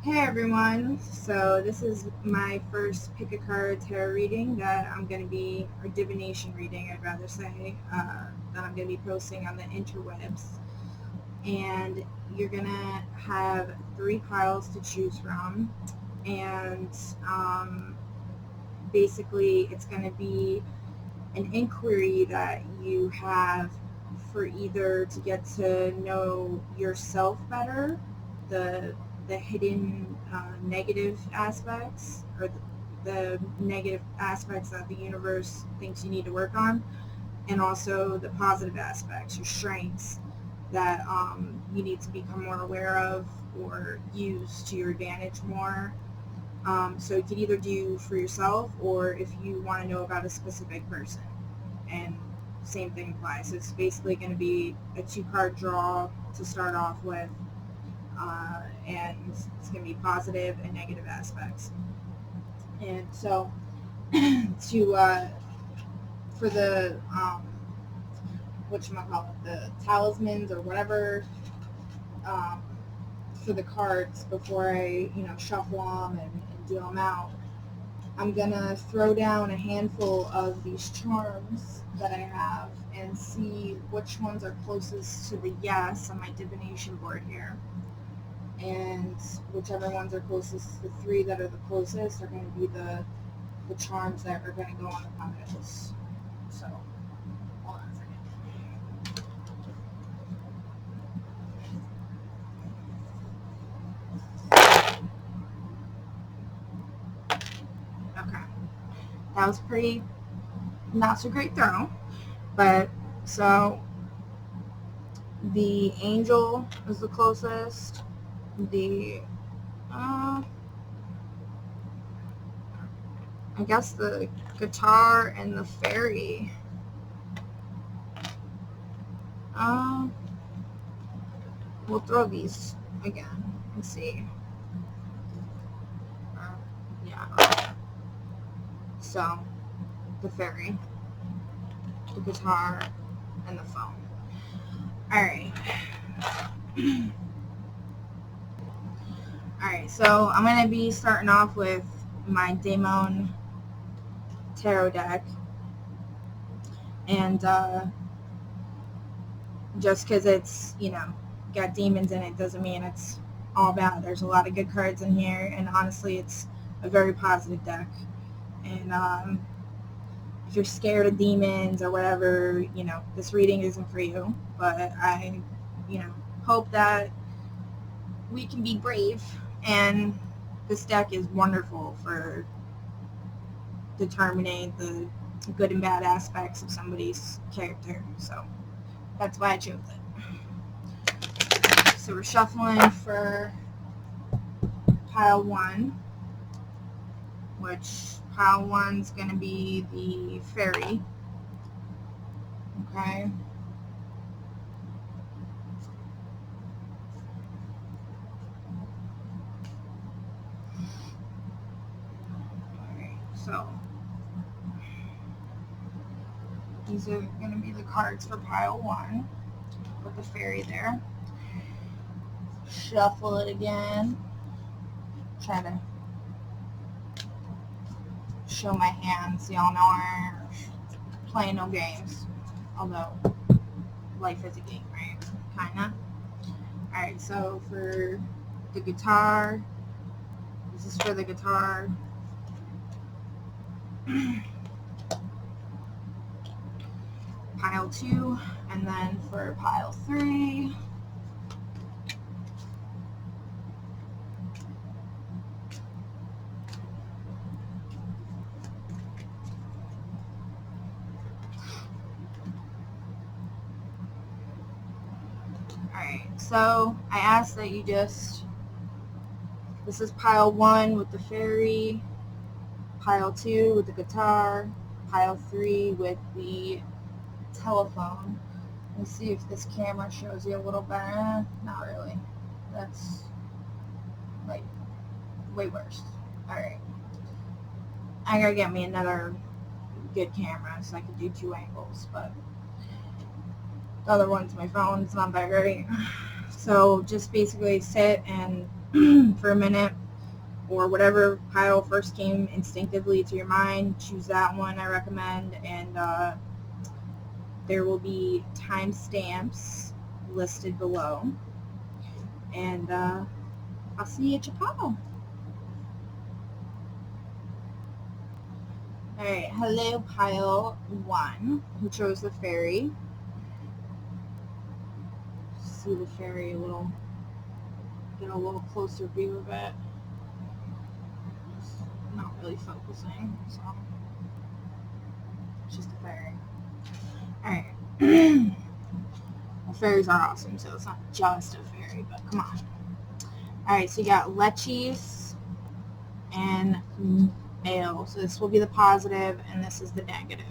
Hey everyone, so this is my first pick a card tarot reading that I'm going to be, or divination reading I'd rather say, that I'm going to be posting on the interwebs. And you're going to have 3 piles to choose from, and basically it's going to be an inquiry that you have for either to get to know yourself better, the hidden negative aspects, or the negative aspects that the universe thinks you need to work on, and also the positive aspects, your strengths that you need to become more aware of or use to your advantage more. So you could either do for yourself, or if you want to know about a specific person. And same thing applies. So it's basically going to be a 2-card draw to start off with, and it's going to be positive and negative aspects. And so to for the whatchamacallit, the talismans or whatever, for the cards before I shuffle them and deal them out, I'm gonna throw down a handful of these charms that I have and see which ones are closest to the yes on my divination board here. And whichever ones are closest, the 3 that are the closest are going to be the charms that are going to go on the piles. So, hold on a second. Okay. That was pretty not so great throw. But, so, the angel is the closest. The, I guess the guitar and the fairy. We'll throw these again and see. Yeah. So, the fairy, the guitar, and the phone. Alright. Alright, so I'm going to be starting off with my Daemon tarot deck. And just because it's, got demons in it doesn't mean it's all bad. There's a lot of good cards in here, and honestly, it's a very positive deck. And if you're scared of demons or whatever, this reading isn't for you. But I, hope that we can be brave, and this deck is wonderful for determining the good and bad aspects of somebody's character. So that's why I chose it. So we're shuffling for pile 1, which pile 1's going to be the fairy. Okay. Alright, so these are going to be the cards for pile 1 with the fairy there. Shuffle it again. Try to show my hands. Y'all know I'm playing no games. Although life is a game, right? Kinda. Alright, so for the guitar, this is for the guitar. Pile 2, and then for pile 3, alright, so I ask that you just, this is pile 1 with the fairy, pile 2 with the guitar, pile 3 with the telephone. Let's see if this camera shows you a little better. Not really. That's like way worse. Alright. I gotta get me another good camera so I can do 2 angles, but the other one's my phone. It's not that great. So just basically sit and for a minute, or whatever pile first came instinctively to your mind. Choose that one, I recommend. And there will be timestamps listed below. And I'll see you at your pile. Alright, hello pile 1, who chose the fairy. See the fairy a little, get a little closer view of it. It's not really focusing, so it's just a fairy. Alright. Well, fairies are awesome, so it's not just a fairy, but come on. Alright, so you got Lechis and Ale. So this will be the positive, and this is the negative.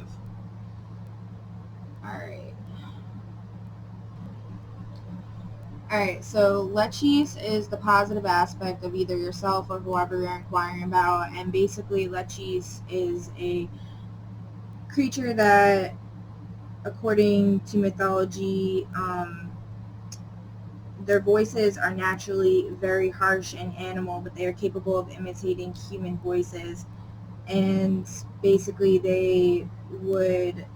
Alright, so Lechis is the positive aspect of either yourself or whoever you're inquiring about, and basically Lechis is a creature that, according to mythology, their voices are naturally very harsh and animal, but they are capable of imitating human voices. And basically they would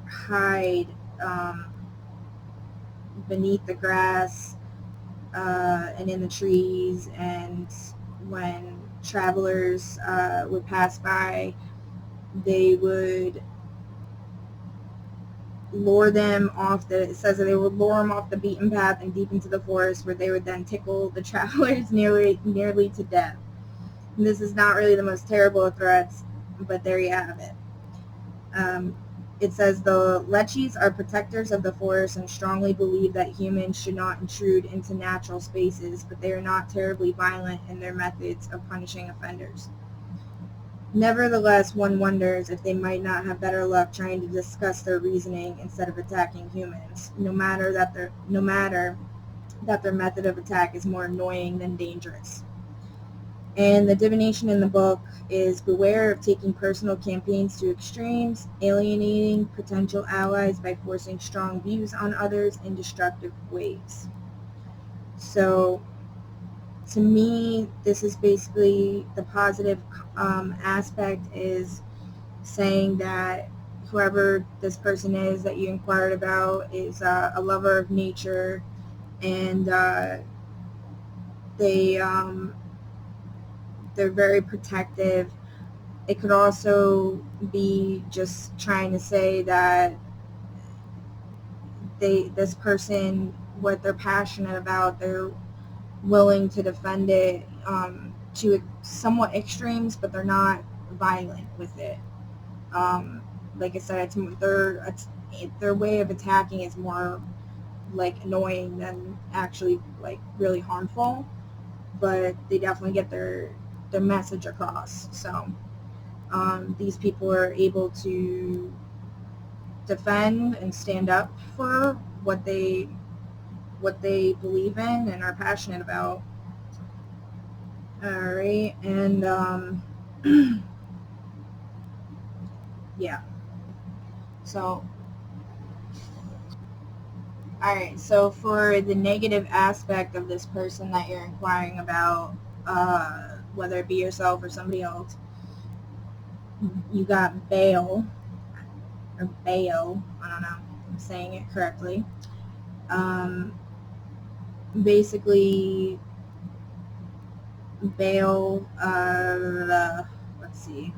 hide beneath the grass and in the trees, and when travelers would pass by, they would lure them off the, it says that they would lure them off the beaten path and deep into the forest, where they would then tickle the travelers nearly to death. And this is not really the most terrible of threats, but there you have it. It says the Lechis are protectors of the forest and strongly believe that humans should not intrude into natural spaces, but they are not terribly violent in their methods of punishing offenders. Nevertheless, one wonders if they might not have better luck trying to discuss their reasoning instead of attacking humans, no matter that their method of attack is more annoying than dangerous. And the divination in the book is beware of taking personal campaigns to extremes, alienating potential allies by forcing strong views on others in destructive ways. So, to me, this is basically the positive aspect, is saying that whoever this person is that you inquired about is a lover of nature, and they're very protective. It could also be just trying to say that this person, what they're passionate about, they're willing to defend it to somewhat extremes, but they're not violent with it. Like I said, their way of attacking is more like annoying than actually like really harmful, but they definitely get their message across. So these people are able to defend and stand up for what they believe in and are passionate about. All right, and yeah. So, all right. So for the negative aspect of this person that you're inquiring about, whether it be yourself or somebody else, you got Baal, or Baal. I don't know if I'm saying it correctly. Basically, Baal, let's see.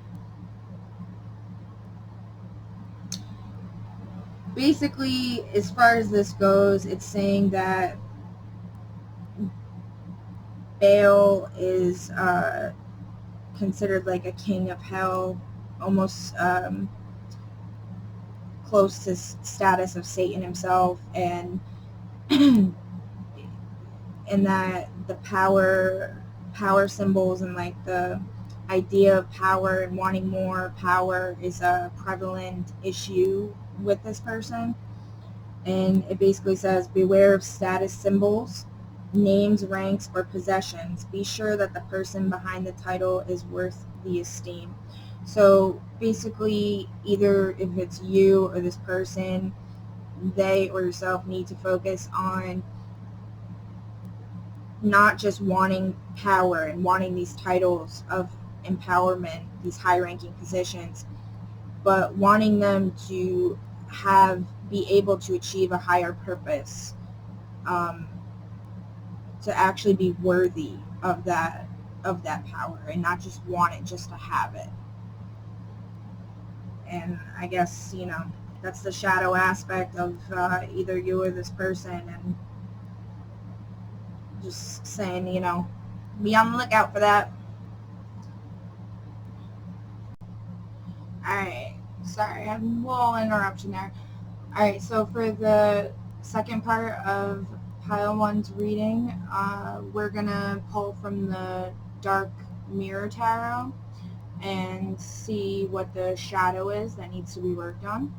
Basically, as far as this goes, it's saying that Baal is considered like a king of hell, almost close to status of Satan himself, and and that the power symbols and like the idea of power and wanting more power is a prevalent issue with this person. And it basically says, beware of status symbols, names, ranks, or possessions. Be sure that the person behind the title is worth the esteem. So basically, either if it's you or this person, they or yourself need to focus on not just wanting power and wanting these titles of empowerment, these high-ranking positions, but wanting them to be able to achieve a higher purpose, um, to actually be worthy of that power and not just want it just to have it. And I guess, that's the shadow aspect of either you or this person, and just saying, be on the lookout for that. Alright, sorry, I had a little interruption there. Alright, so for the second part of Pile 1's reading, we're going to pull from the Dark Mirror Tarot and see what the shadow is that needs to be worked on.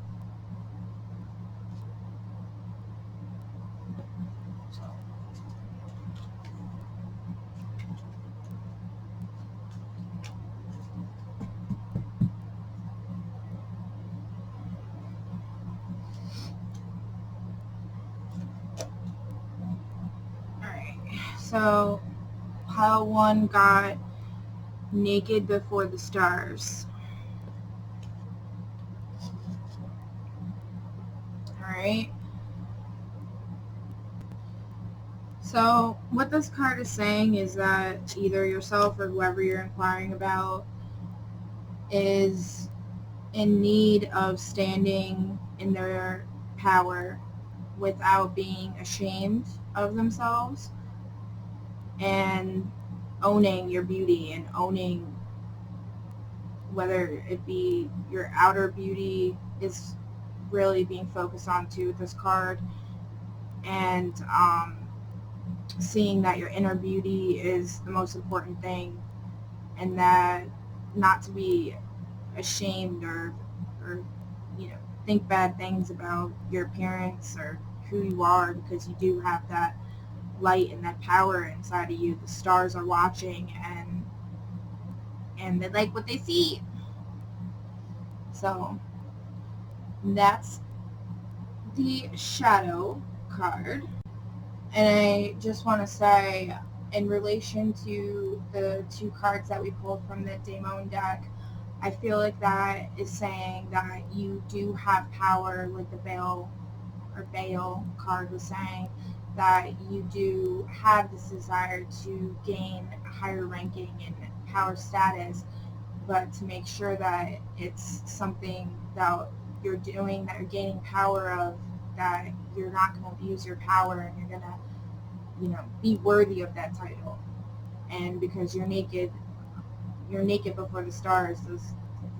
Alright, so Pile 1 got Naked Before the Stars. Alright. So what this card is saying is that either yourself or whoever you're inquiring about is in need of standing in their power without being ashamed of themselves, and owning your beauty and owning, whether it be your outer beauty is really being focused on too with this card, and seeing that your inner beauty is the most important thing, and that not to be ashamed or think bad things about your appearance or who you are, because you do have that light and that power inside of you. The stars are watching, and they like what they see. So that's the shadow card. And I just want to say, in relation to the two cards that we pulled from the Daemon deck, I feel like that is saying that you do have power, like the Baal card was saying, that you do have this desire to gain higher ranking and power status, but to make sure that it's something that you're doing, that you're gaining power of, that you're not going to abuse your power, and you're going to, be worthy of that title. And because you're naked before the stars. The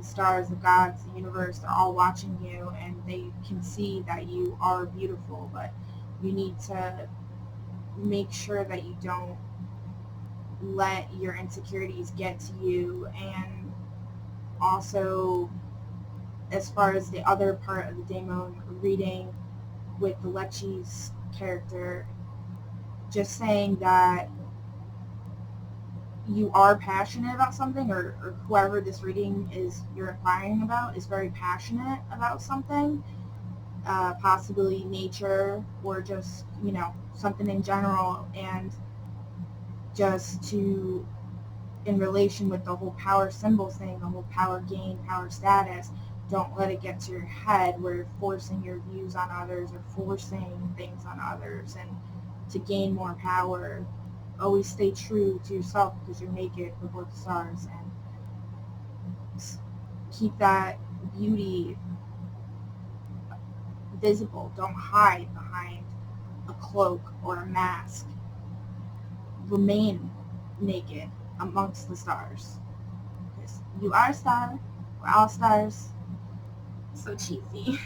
stars, the gods, the universe, they're all watching you, and they can see that you are beautiful, but you need to make sure that you don't let your insecurities get to you. And also, as far as the other part of the Daemon reading with the Lechi's character, just saying that you are passionate about something, or whoever this reading is you're inquiring about is very passionate about something, possibly nature or just, something in general, and just to, in relation with the whole power symbol thing, the whole power gain, power status, don't let it get to your head where you're forcing your views on others or forcing things on others and to gain more power. Always stay true to yourself, because you're naked before the stars, and keep that beauty visible. Don't hide behind a cloak or a mask. Remain naked amongst the stars, because you are a star. We're all stars. So cheesy.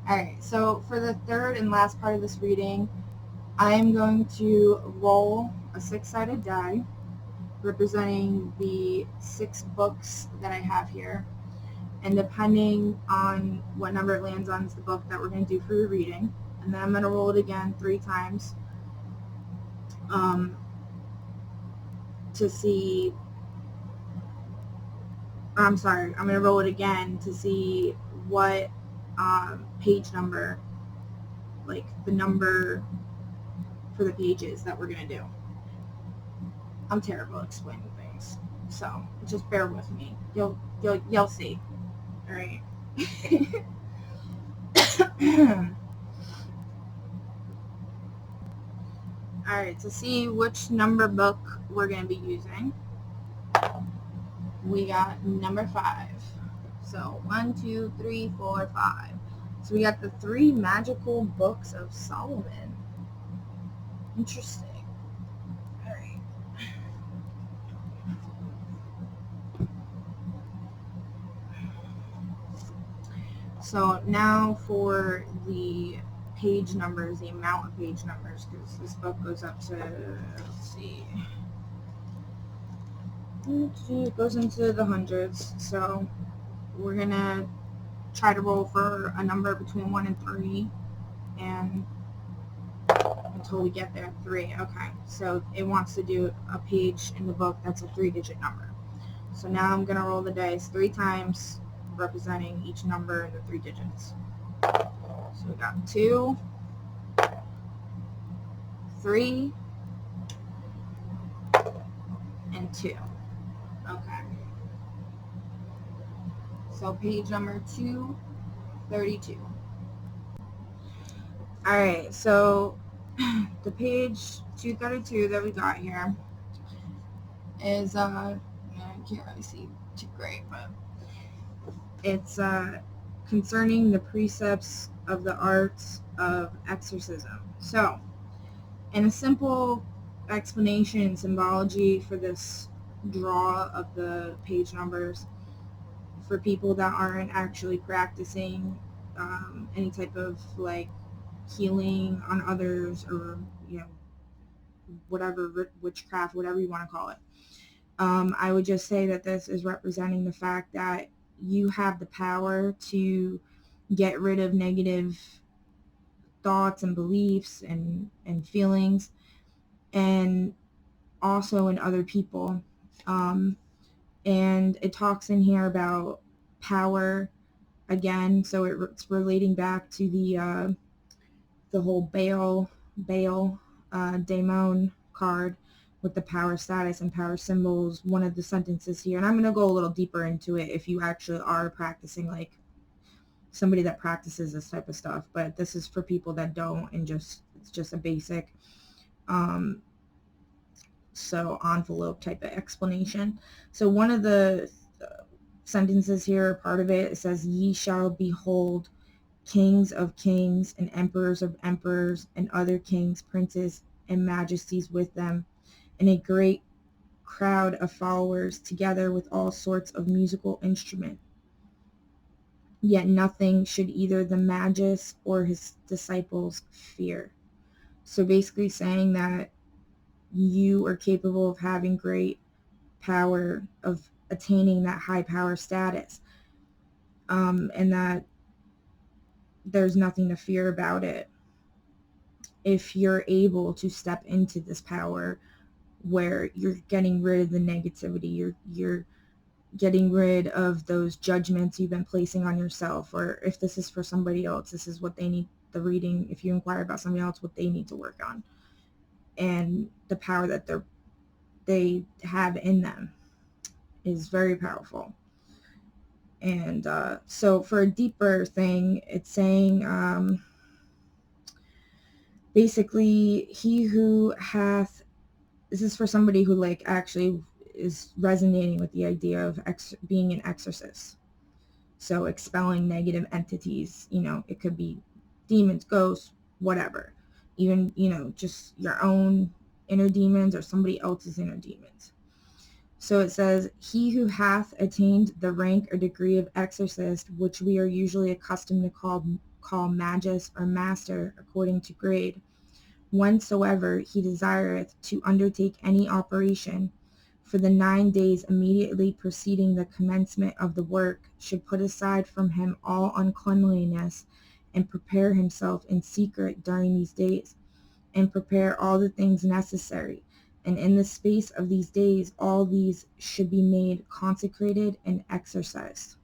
Alright, so for the third and last part of this reading, I am going to roll a 6-sided die representing the 6 books that I have here. And depending on what number it lands on is the book that we're going to do for your reading. And then I'm going to roll it again 3 times to see... I'm sorry, I'm going to roll it again to see what page number, like the number for the pages that we're going to do. I'm terrible at explaining things, so just bear with me. You'll see. All right. All right. To see which number book we're going to be using, we got number 5. So 1, 2, 3, 4, 5. So we got the 3 magical books of Solomon. Interesting. All right. So now for the page numbers, the amount of page numbers, because this book goes up to, let's see, it goes into the hundreds. So we're going to try to roll for a number between 1 and 3, and until we get there, 3. Okay, so it wants to do a page in the book that's a 3-digit number. So now I'm going to roll the dice 3 times, representing each number in the 3 digits. So we got 2, 3, and 2. Okay. So page number 232. Alright, so the page 232 that we got here is, I can't really see too great, but it's concerning the precepts of the arts of exorcism. So, in a simple explanation and symbology for this draw of the page numbers, for people that aren't actually practicing any type of like healing on others, or whatever, witchcraft, whatever you want to call it, I would just say that this is representing the fact that you have the power to get rid of negative thoughts and beliefs and feelings, and also in other people. And it talks in here about power again, so it's relating back to the whole Baal daemon card with the power status and power symbols. One of the sentences here, and I'm going to go a little deeper into it if you actually are practicing, like somebody that practices this type of stuff, but this is for people that don't, and it's just a basic so envelope type of explanation. So one of the sentences here, part of it says, "Ye shall behold kings of kings and emperors of emperors and other kings, princes, and majesties with them, and a great crowd of followers, together with all sorts of musical instrument. Yet nothing should either the Magus or his disciples fear." So basically saying that you are capable of having great power, of attaining that high power status, and that there's nothing to fear about it if you're able to step into this power where you're getting rid of the negativity, you're getting rid of those judgments you've been placing on yourself, or if this is for somebody else, this is what they need, the reading, if you inquire about somebody else, what they need to work on, and the power that they have in them is very powerful. And so for a deeper thing, it's saying basically, he who hath, this is for somebody who like actually is resonating with the idea of being an exorcist. So expelling negative entities, it could be demons, ghosts, whatever. Even, just your own inner demons or somebody else's inner demons. So it says, "He who hath attained the rank or degree of exorcist, which we are usually accustomed to call magus or master according to grade, whensoever he desireth to undertake any operation, for the 9 days immediately preceding the commencement of the work, should put aside from him all uncleanliness, and prepare himself in secret during these days, and prepare all the things necessary. And in the space of these days, all these should be made consecrated and exercised."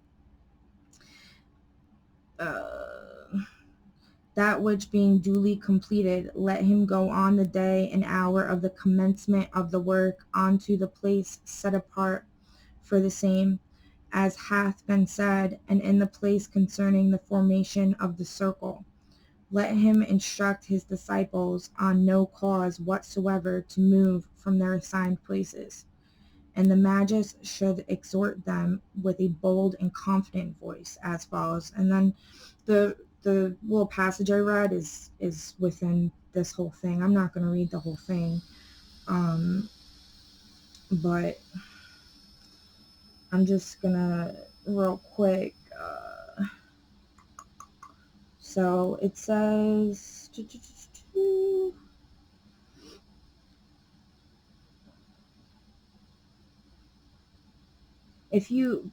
That which being duly completed, let him go on the day and hour of the commencement of the work unto the place set apart for the same, as hath been said, and in the place concerning the formation of the circle. Let him instruct his disciples on no cause whatsoever to move from their assigned places. And the Magus should exhort them with a bold and confident voice as follows. And then the little passage I read is within this whole thing. I'm not going to read the whole thing, but I'm just going to real quick. So it says, if you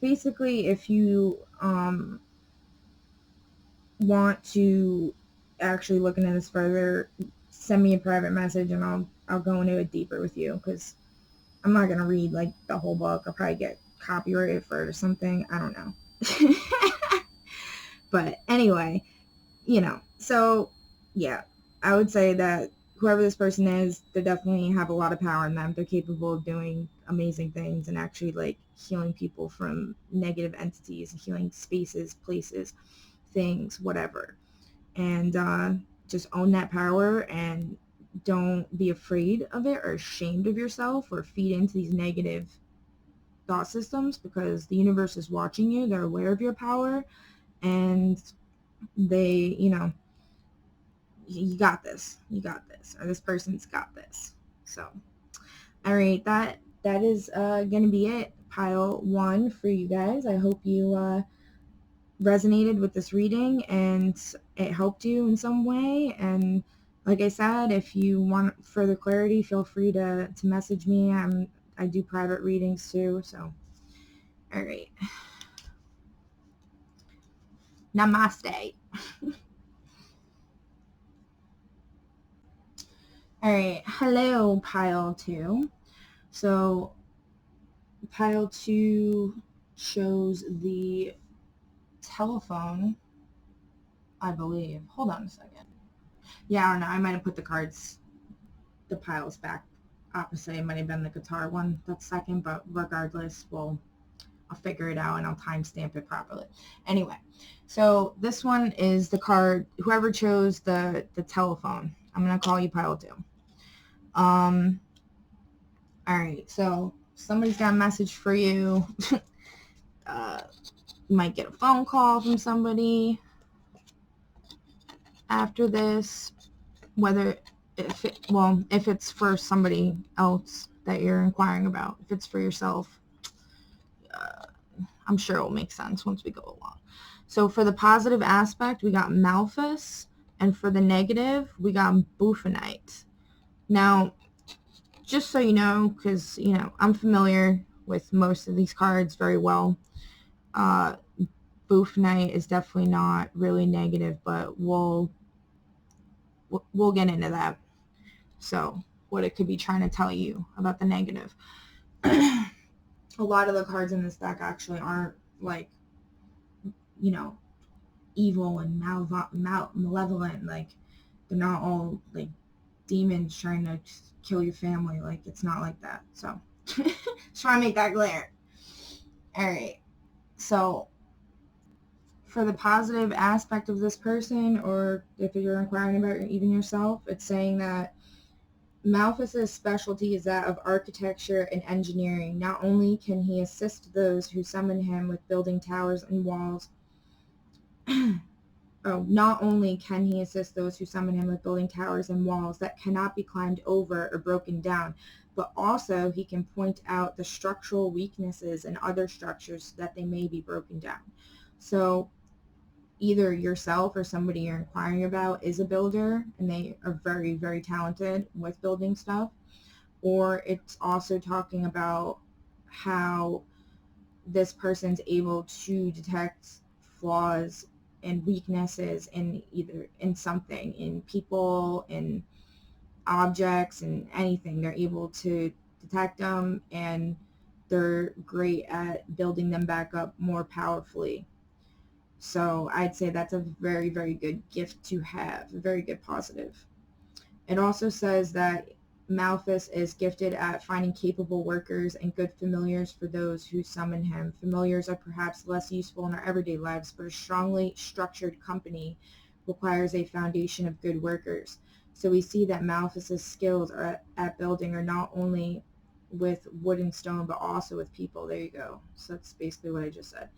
want to actually look into this further, send me a private message and I'll go into it deeper with you, because I'm not gonna read like the whole book. I'll probably get copyrighted for it or something. I don't know. But anyway, so yeah, I would say that whoever this person is, they definitely have a lot of power in them. They're capable of doing amazing things and actually like healing people from negative entities, healing spaces, places, things, whatever. And just own that power and don't be afraid of it or ashamed of yourself or feed into these negative thought systems, because the universe is watching you. They're aware of your power, and they, you got this, or this person's got this. So, all right, that is gonna be it, pile 1 for you guys. I hope you resonated with this reading and it helped you in some way. And like I said, if you want further clarity, feel free to message me. I do private readings too. So, all right. Namaste. All right. Hello, pile 2. So pile 2 shows the telephone, I believe. Hold on a second. Yeah, I don't know. I might have put the piles back opposite. It might have been the guitar one that's second, but regardless, I'll figure it out and I'll timestamp it properly. Anyway, so this one is the card, whoever chose the telephone. I'm going to call you pile 2. All right, so somebody's got a message for you. You might get a phone call from somebody after this, if it's for somebody else that you're inquiring about. If it's for yourself, I'm sure it will make sense once we go along. So for the positive aspect, we got Malthus, and for the negative, we got Buffonite. Now, just so you know, because, I'm familiar with most of these cards very well, Buffonite is definitely not really negative, but we'll get into that. So, what it could be trying to tell you about the negative. A lot of the cards in this deck actually aren't like, evil and malevolent. Like, they're not all like demons trying to kill your family. Like, it's not like that. So, just trying to make that clear. All right. So, for the positive aspect of this person, or if you're inquiring about even yourself, it's saying that Malthus's specialty is that of architecture and engineering. Not only can he assist those who summon him with building towers and walls. Not only can he assist those who summon him with building towers and walls that cannot be climbed over or broken down, but also he can point out the structural weaknesses in other structures so that they may be broken down. So either yourself or somebody you're inquiring about is a builder, and they are very, very talented with building stuff. Or it's also talking about how this person's able to detect flaws and weaknesses in something, in people, in objects, and anything. They're able to detect them, and they're great at building them back up more powerfully. So I'd say that's a very, very good gift to have, a very good positive. It also says that Malthus is gifted at finding capable workers and good familiars for those who summon him. Familiars are perhaps less useful in our everyday lives, but a strongly structured company requires a foundation of good workers. So we see that Malthus's skills at building are not only with wood and stone, but also with people. There you go. So that's basically what I just said.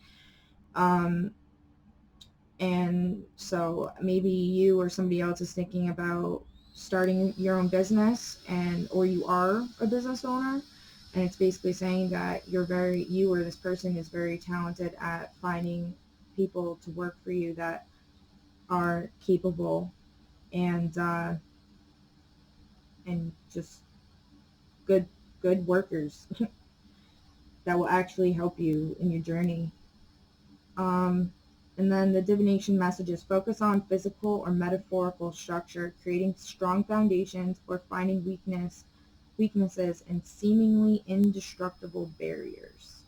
And so maybe you or somebody else is thinking about starting your own business, and or you are a business owner, and it's basically saying that you or this person is very talented at finding people to work for you that are capable and just good workers that will actually help you in your journey. And then the divination messages focus on physical or metaphorical structure, creating strong foundations, or finding weaknesses and seemingly indestructible barriers.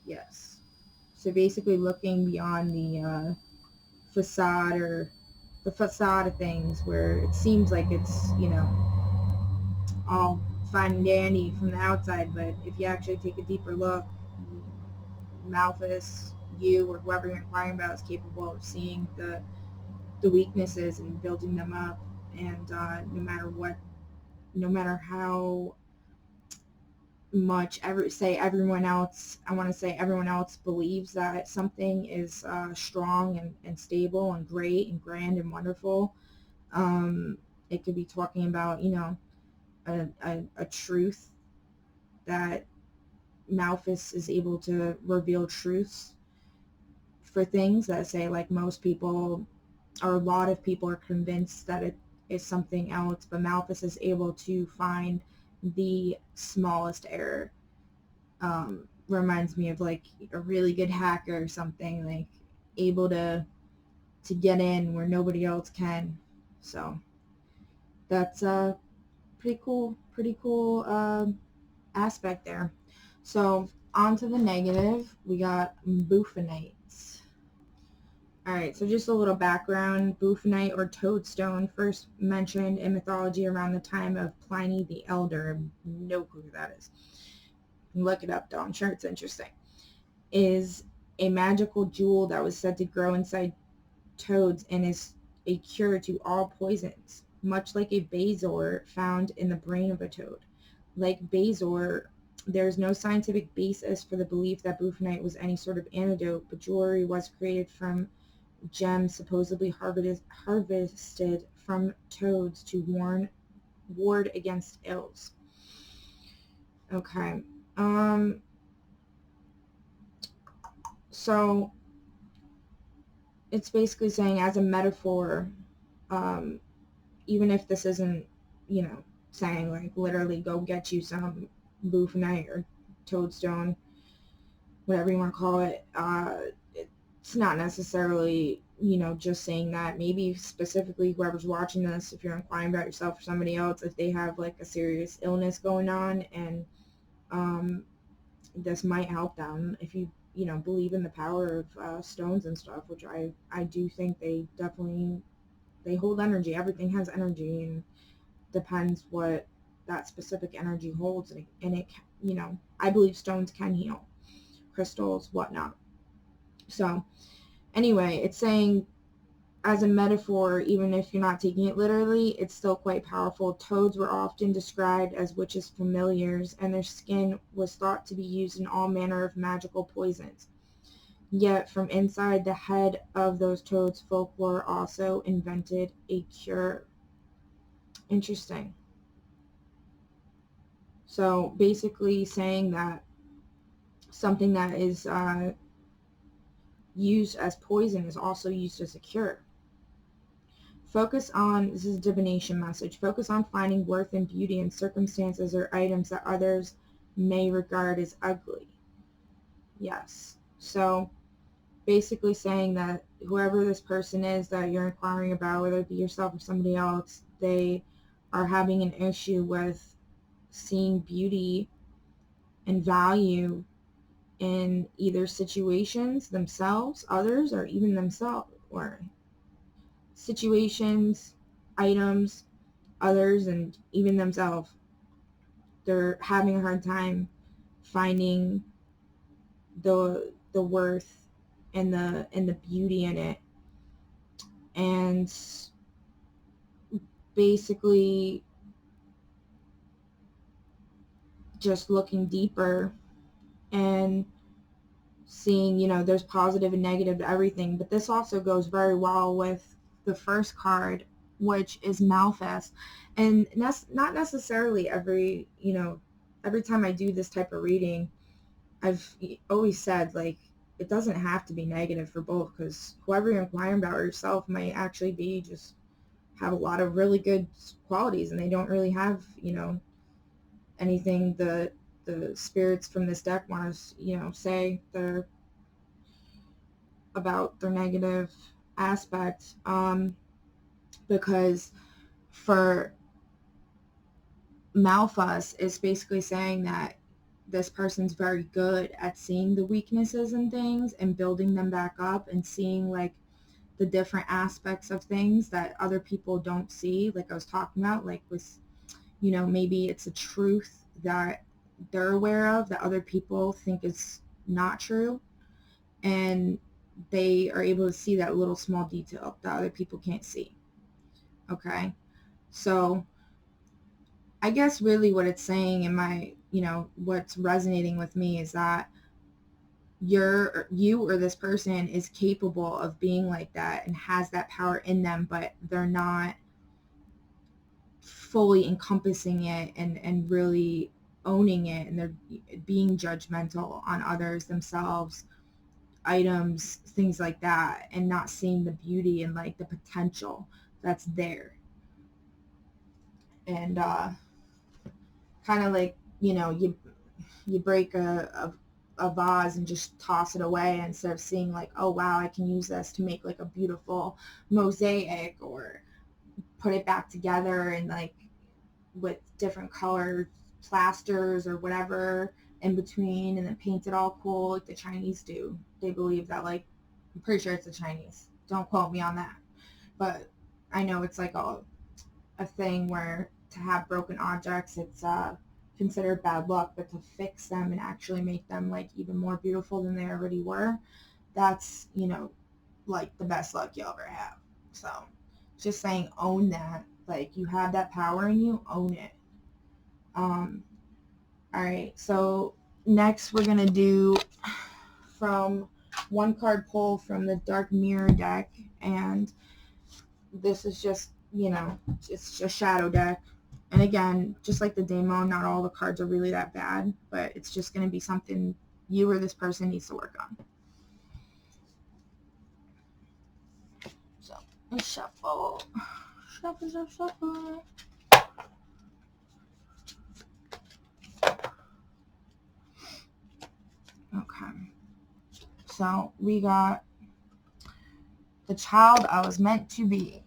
Yes. So basically looking beyond the facade or the facade of things where it seems like it's, all fine and dandy from the outside, but if you actually take a deeper look, Malthus, you, or whoever you're inquiring about is capable of seeing the weaknesses and building them up. And no matter how much everyone else, I want to say everyone else believes that something is strong and stable and great and grand and wonderful. It could be talking about, a truth that Malthus is able to reveal truths for things that say, like, most people or a lot of people are convinced that it is something else, but Malthus is able to find the smallest error. Reminds me of like a really good hacker or something, like able to get in where nobody else can. So that's a pretty cool aspect there. So on to the negative, we got Bufonites. Alright, so just a little background. Bufonite or toadstone, first mentioned in mythology around the time of Pliny the Elder. No clue who that is. Look it up though, I'm sure it's interesting. Is a magical jewel that was said to grow inside toads and is a cure to all poisons, much like a bezoar found in the brain of a toad. Like bezoar, there is no scientific basis for the belief that Bufonite was any sort of antidote, but jewelry was created from gems supposedly harvested from toads to ward against ills. Okay. So it's basically saying, as a metaphor, even if this isn't, saying like literally go get you some Bufonite or toadstone, whatever you want to call it, it's not necessarily, just saying that. Maybe specifically whoever's watching this, if you're inquiring about yourself or somebody else, if they have like a serious illness going on, and this might help them. If you believe in the power of stones and stuff, which I do think they hold energy. Everything has energy, and depends what that specific energy holds, and it I believe stones can heal, crystals, whatnot. So anyway, it's saying, as a metaphor, even if you're not taking it literally, it's still quite powerful. Toads were often described as witches' familiars, and their skin was thought to be used in all manner of magical poisons. Yet, from inside the head of those toads, folklore also invented a cure. Interesting. So, basically saying that something that is used as poison is also used as a cure. This is a divination message, focus on finding worth and beauty in circumstances or items that others may regard as ugly. Yes. So basically saying that whoever this person is that you're inquiring about, whether it be yourself or somebody else, they are having an issue with seeing beauty and value in either situations themselves, others, or even themselves, or situations, items, others, and even themselves. They're having a hard time finding the worth and the beauty in it, and basically just looking deeper and seeing, there's positive and negative to everything. But this also goes very well with the first card, which is Malphas. And that's not necessarily every time I do this type of reading, I've always said, like, it doesn't have to be negative for both, because whoever you're inquiring about yourself might actually be just have a lot of really good qualities, and they don't really have, anything the spirits from this deck want to, say they're about their negative aspect. Because for Malphas, it's basically saying that this person's very good at seeing the weaknesses in things and building them back up, and seeing like the different aspects of things that other people don't see, like I was talking about, like with, maybe it's a truth that they're aware of that other people think is not true, and they are able to see that little small detail that other people can't see. Okay, so I guess really what it's saying in my, what's resonating with me is that you or this person is capable of being like that and has that power in them, but they're not fully encompassing it and really owning it, and they're being judgmental on others, themselves, items, things like that, and not seeing the beauty and like the potential that's there. And kind of like, you break a vase and just toss it away instead of seeing like, oh wow, I can use this to make like a beautiful mosaic, or put it back together and like with different colored plasters or whatever in between, and then paint it all cool like the Chinese do. They believe that, like, I'm pretty sure it's the Chinese. Don't quote me on that. But I know it's like a thing where to have broken objects, it's considered bad luck, but to fix them and actually make them like even more beautiful than they already were, that's, like the best luck you'll ever have. So just saying, own that. Like, you have that power in you, own it. All right, so next we're gonna do from one card pull from the Dark Mirror deck, and this is just, it's just shadow deck. And again, just like the demo, not all the cards are really that bad, but it's just going to be something you or this person needs to work on. So, shuffle. Shuffle, shuffle, shuffle. Okay. So, we got the child I was meant to be.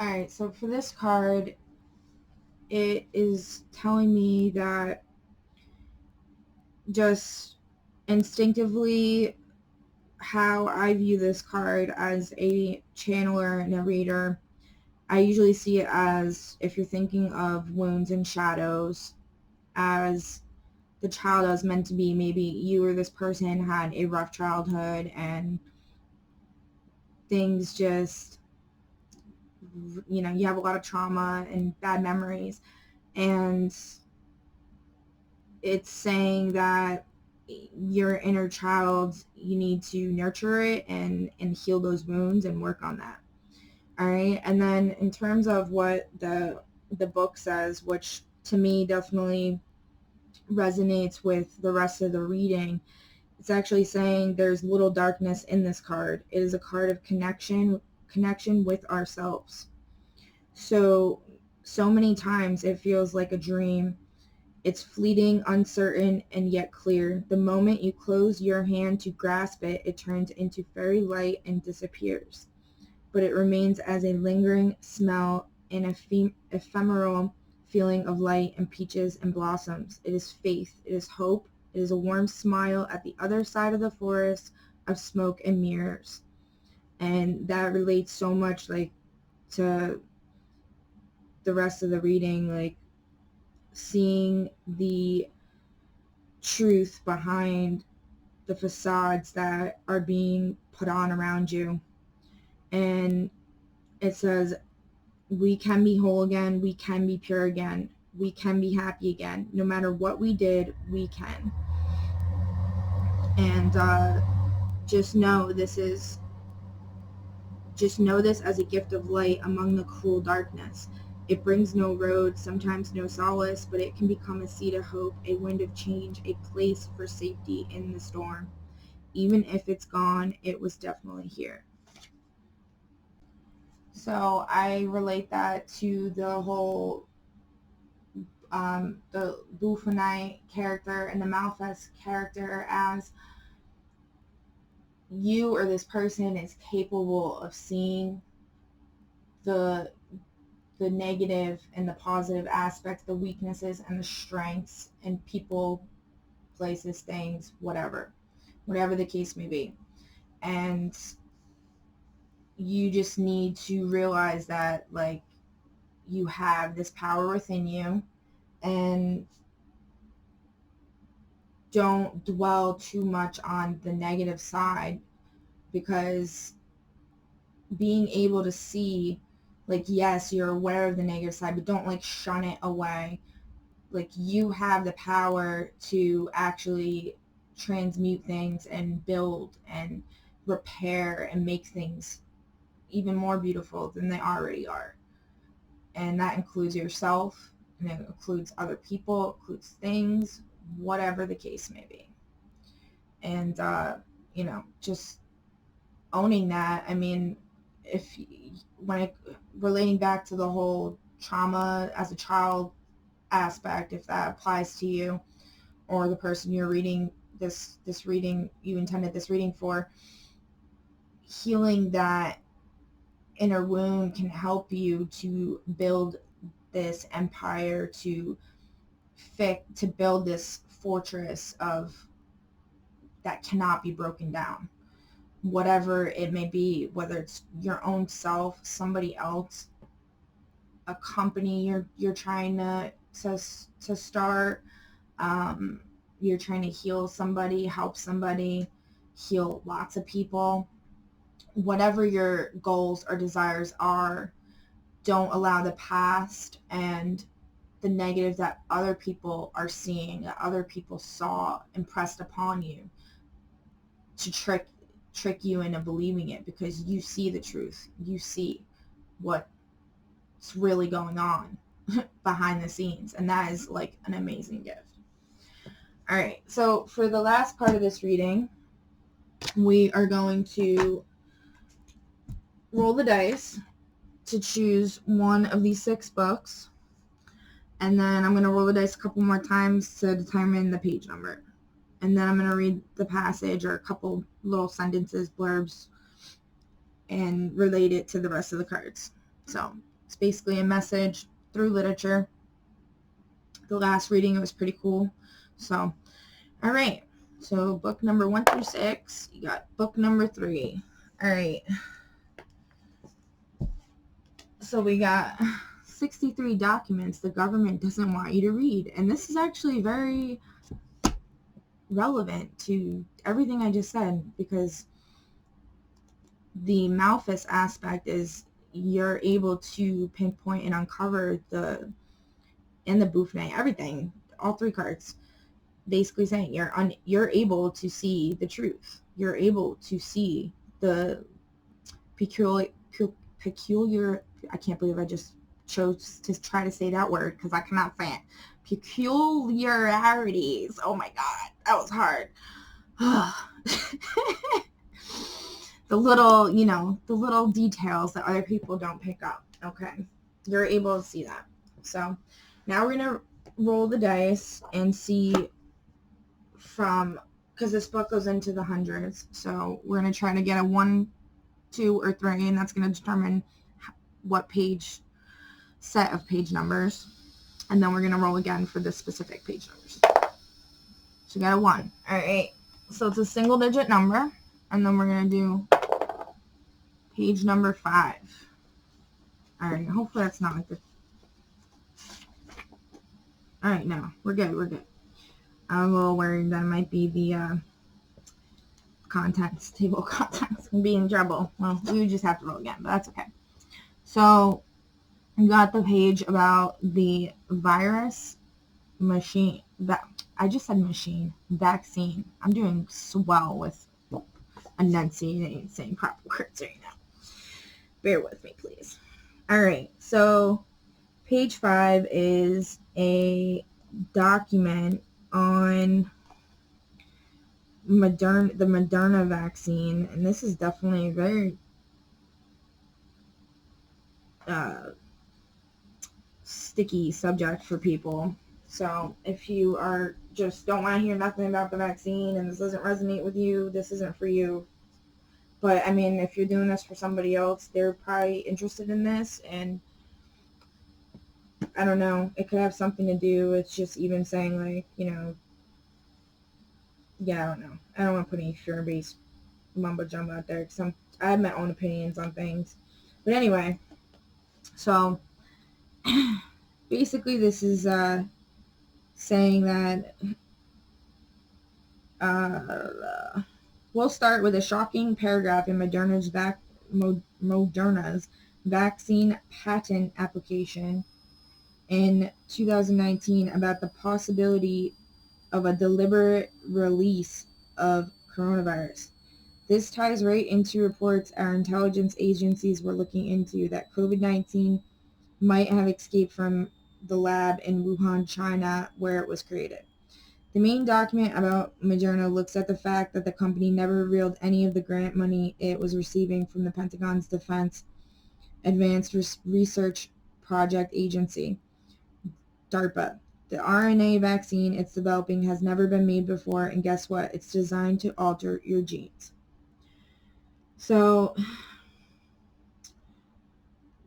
Alright, so for this card, it is telling me that just instinctively, how I view this card as a channeler and a reader, I usually see it as, if you're thinking of wounds and shadows, as the child I was meant to be. Maybe you or this person had a rough childhood and things just, you have a lot of trauma and bad memories, and it's saying that your inner child, you need to nurture it and heal those wounds and work on that. All right. And then in terms of what the book says, which to me definitely resonates with the rest of the reading, it's actually saying there's little darkness in this card. It is a card of connection with ourselves. So many times it feels like a dream. It's fleeting, uncertain, and yet clear. The moment you close your hand to grasp it, it turns into fairy light and disappears. But it remains as a lingering smell, an ephemeral feeling of light and peaches and blossoms. It is faith. It is hope. It is a warm smile at the other side of the forest of smoke and mirrors. And that relates so much, like, to the rest of the reading, like seeing the truth behind the facades that are being put on around you. And it says, we can be whole again. We can be pure again. We can be happy again. No matter what we did, we can. And just know this as a gift of light among the cruel darkness. It brings no road, sometimes no solace, but it can become a seed of hope, a wind of change, a place for safety in the storm. Even if it's gone, it was definitely here. So I relate that to the whole the Buffonite character and the Malphas character, as you or this person is capable of seeing the negative and the positive aspects, the weaknesses and the strengths in people, places, things, whatever the case may be. And you just need to realize that, like, you have this power within you, and don't dwell too much on the negative side, because being able to see, like, yes, you're aware of the negative side, but don't, like, shun it away. Like, you have the power to actually transmute things and build and repair and make things even more beautiful than they already are. And that includes yourself, and it includes other people, includes things, whatever the case may be. And, just owning that. I mean, relating back to the whole trauma as a child aspect, if that applies to you or the person you're reading this reading, you intended this reading for, healing that inner wound can help you to build this empire, to build this fortress that cannot be broken down, whatever it may be, whether it's your own self, somebody else, a company you're trying to start, you're trying to heal somebody, help somebody, heal lots of people. Whatever your goals or desires are, don't allow the past and the negative that other people are seeing, that other people saw impressed upon you, to trick you into believing it, because you see the truth. You see what's really going on behind the scenes, and that is, like, an amazing gift. All right, so for the last part of this reading, we are going to roll the dice to choose one of these 6 books, and then I'm going to roll the dice a couple more times to determine the page number. And then I'm going to read the passage or a couple little sentences, blurbs, and relate it to the rest of the cards. So it's basically a message through literature. The last reading, it was pretty cool. So, all right. So book number 1 through 6. You got book number 3. All right. So we got 63 documents the government doesn't want you to read. And this is actually very relevant to everything I just said, because the Malphas aspect is you're able to pinpoint and uncover the Buffonite, everything, all 3 cards, basically saying you're able to see the truth. You're able to see the peculiar, I can't believe I just chose to try to say that word because I cannot say it. Peculiarities. Oh my God, that was hard. The little details that other people don't pick up. Okay, you're able to see that. So now we're gonna roll the dice and see, because this book goes into the hundreds, so we're gonna try to get a 1, 2, or 3, and that's gonna determine what set of page numbers. And then we're going to roll again for the specific page numbers. So we got a 1. All right. So it's a single digit number. And then we're going to do page number 5. All right. Hopefully that's not like the... All right. No, we're good. We're good. I'm a little worried that it might be the contents, table of contents, and be in trouble. Well, we would just have to roll again, but that's okay. So we got the page about the virus machine. I just said machine. Vaccine. I'm doing swell with enunciating and saying proper words right now. Bear with me, please. All right. So page 5 is a document on the Moderna vaccine, and this is definitely a very sticky subject for people. So if you are just don't want to hear nothing about the vaccine and this doesn't resonate with you, this isn't for you. But I mean, if you're doing this for somebody else, they're probably interested in this, and I don't know, it could have something to do with just even saying, like, you know, yeah, I don't know. I don't want to put any fear-based mumbo jumbo out there because I have my own opinions on things. But anyway, so basically this is saying that we'll start with a shocking paragraph in Moderna's vaccine patent application in 2019 about the possibility of a deliberate release of coronavirus. This ties right into reports our intelligence agencies were looking into that COVID-19 might have escaped from the lab in Wuhan, China, where it was created. The main document about Moderna looks at the fact that the company never revealed any of the grant money it was receiving from the Pentagon's Defense Advanced Research Project Agency, DARPA. The RNA vaccine it's developing has never been made before, and guess what? It's designed to alter your genes. So,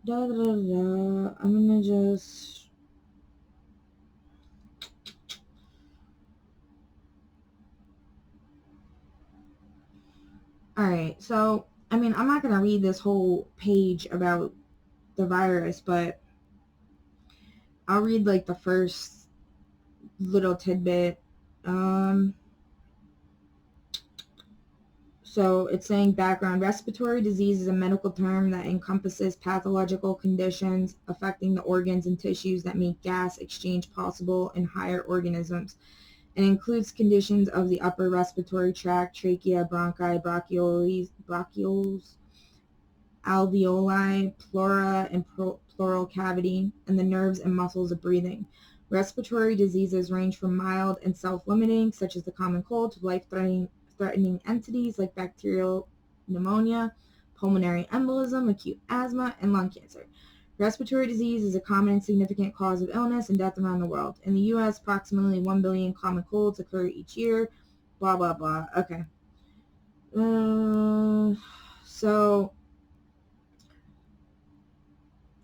I'm going to just... Alright, so, I mean, I'm not going to read this whole page about the virus, but I'll read, like, the first little tidbit. So it's saying background. Respiratory disease is a medical term that encompasses pathological conditions affecting the organs and tissues that make gas exchange possible in higher organisms, and includes conditions of the upper respiratory tract, trachea, bronchi, bronchioles, alveoli, pleura, and pleural cavity, and the nerves and muscles of breathing. Respiratory diseases range from mild and self-limiting, such as the common cold, to life-threatening entities like bacterial pneumonia, pulmonary embolism, acute asthma, and lung cancer. Respiratory disease is a common and significant cause of illness and death around the world. In the U.S., approximately 1 billion common colds occur each year. Blah, blah, blah. Okay. So,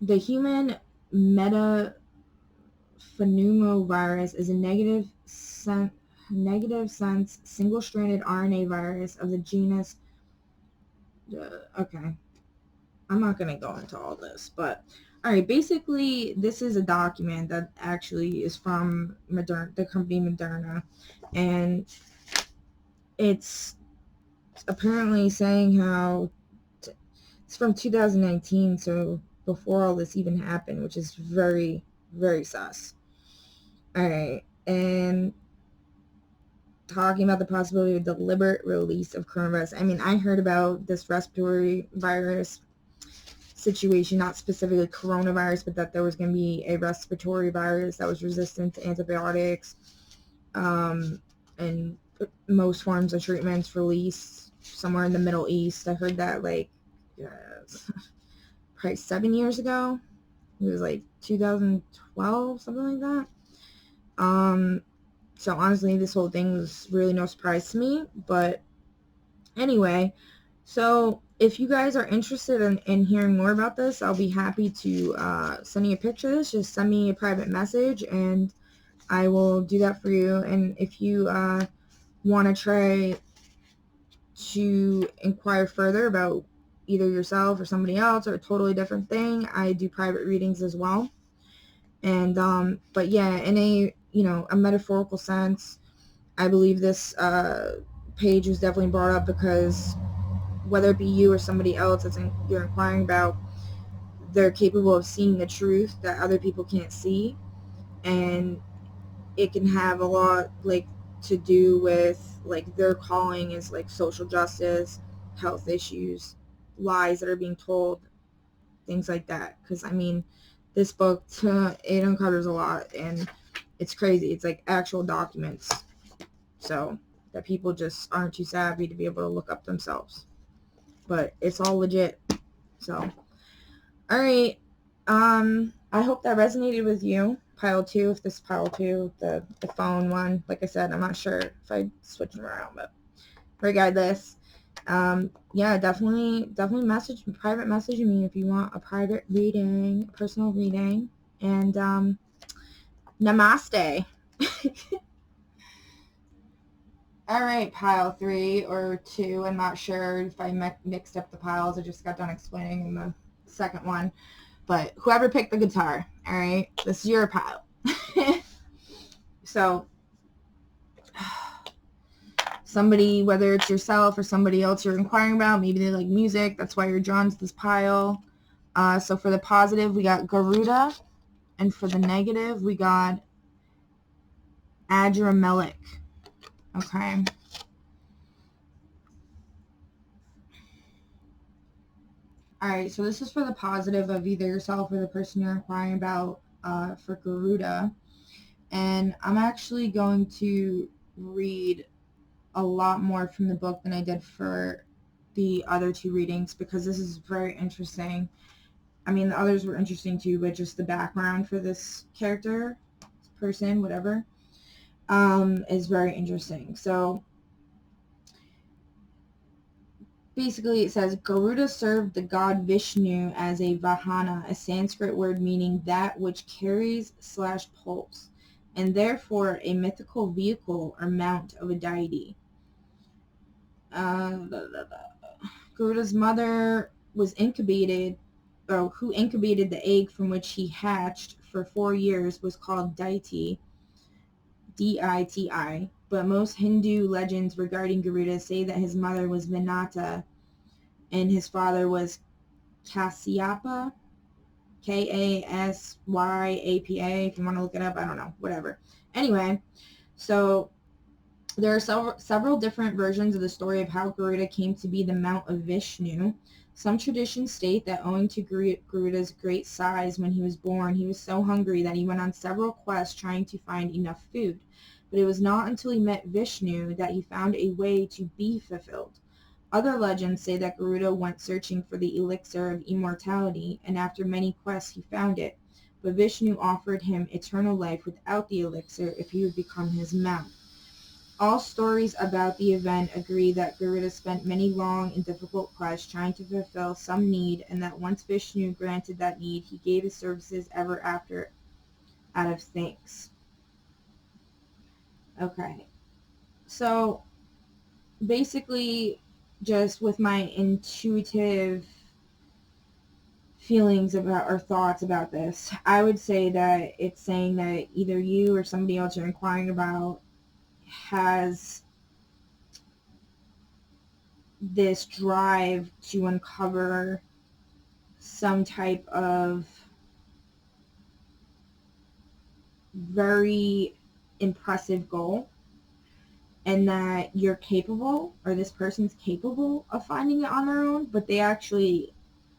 the human metapneumovirus is a negative sense single-stranded RNA virus of the genus. Okay, I'm not going to go into all this, but all right, basically this is a document that actually is from the company Moderna, and it's apparently saying how it's from 2019, so before all this even happened, which is very, very sus. All right, and talking about the possibility of deliberate release of coronavirus. I mean, I heard about this respiratory virus situation, not specifically coronavirus, but that there was going to be a respiratory virus that was resistant to antibiotics, and most forms of treatments released somewhere in the Middle East. I heard that like probably 7 years ago. It was like 2012, something like that. So honestly, this whole thing was really no surprise to me. But anyway, So if you guys are interested in hearing more about this, I'll be happy to send you a picture of this. Just send me a private message and I will do that for you. And if you want to try to inquire further about either yourself or somebody else or a totally different thing, I do private readings as well. And but yeah, in a metaphorical sense, I believe this page was definitely brought up because whether it be you or somebody else you're inquiring about, they're capable of seeing the truth that other people can't see, and it can have a lot like to do with like their calling is like social justice, health issues, lies that are being told, things like that. Because I mean, this book it uncovers a lot, and it's crazy. It's like actual documents, so that people just aren't too savvy to be able to look up themselves. But it's all legit. So, all right. I hope that resonated with you. Pile 2, if this is pile 2, the phone one. Like I said, I'm not sure if I switch them around, but regardless, yeah, definitely private message me if you want a private reading, a personal reading, and namaste. All right, pile 3 or 2. I'm not sure if I mixed up the piles. I just got done explaining in the second one. But whoever picked the guitar, all right, this is your pile. So somebody, whether it's yourself or somebody else you're inquiring about, maybe they like music, that's why you're drawn to this pile. So for the positive, we got Garuda, and for the negative, we got Adramelech. Okay. All right, so this is for the positive of either yourself or the person you're inquiring about for Garuda. And I'm actually going to read a lot more from the book than I did for the other 2 readings because this is very interesting. I mean, the others were interesting too, but just the background for this character, person, whatever, is very interesting. So basically it says, Garuda served the god Vishnu as a Vahana, a Sanskrit word meaning that which carries/pulls, and therefore a mythical vehicle or mount of a deity. Garuda's mother was incubated, or who incubated the egg from which he hatched for 4 years, was called Diti, D-I-T-I. But most Hindu legends regarding Garuda say that his mother was Vinata and his father was Kasyapa, K-A-S-Y-A-P-A. If you want to look it up, I don't know, whatever. Anyway, so there are several different versions of the story of how Garuda came to be the mount of Vishnu. Some traditions state that owing to Garuda's great size when he was born, he was so hungry that he went on several quests trying to find enough food. But it was not until he met Vishnu that he found a way to be fulfilled. Other legends say that Garuda went searching for the elixir of immortality, and after many quests he found it. But Vishnu offered him eternal life without the elixir if he would become his mount. All stories about the event agree that Garuda spent many long and difficult quests trying to fulfill some need, and that once Vishnu granted that need, he gave his services ever after out of thanks. Okay. So basically, just with my intuitive feelings about or thoughts about this, I would say that it's saying that either you or somebody else you're inquiring about has this drive to uncover some type of very impressive goal, and that you're capable, or this person's capable of finding it on their own, but they actually